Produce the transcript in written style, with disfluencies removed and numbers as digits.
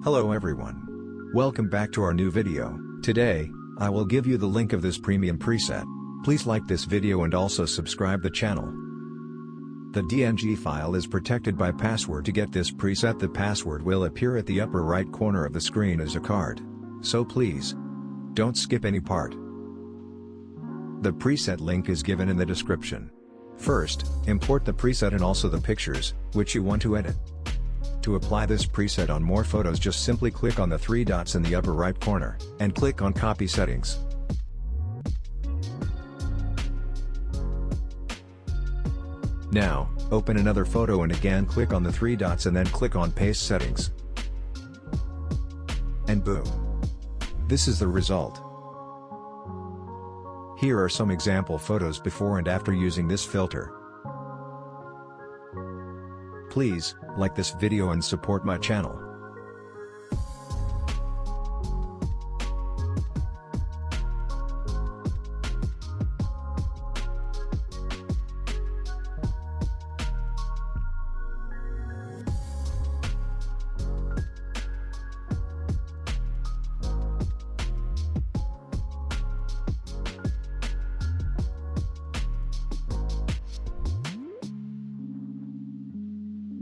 Hello everyone. Welcome back to our new video. Today, I will give you the link of this premium preset. Please like this video and also subscribe the channel. The DNG file is protected by password. To get this preset, the password will appear at the upper right corner of the screen as a card. So please, don't skip any part. The preset link is given in the description. First, import the preset and also the pictures, which you want to edit. To apply this preset on more photos, just simply click on the three dots in the upper right corner, and click on Copy Settings. Now, open another photo and again click on the three dots and then click on Paste Settings. And boom! This is the result. Here are some example photos before and after using this filter. Please, like this video and support my channel.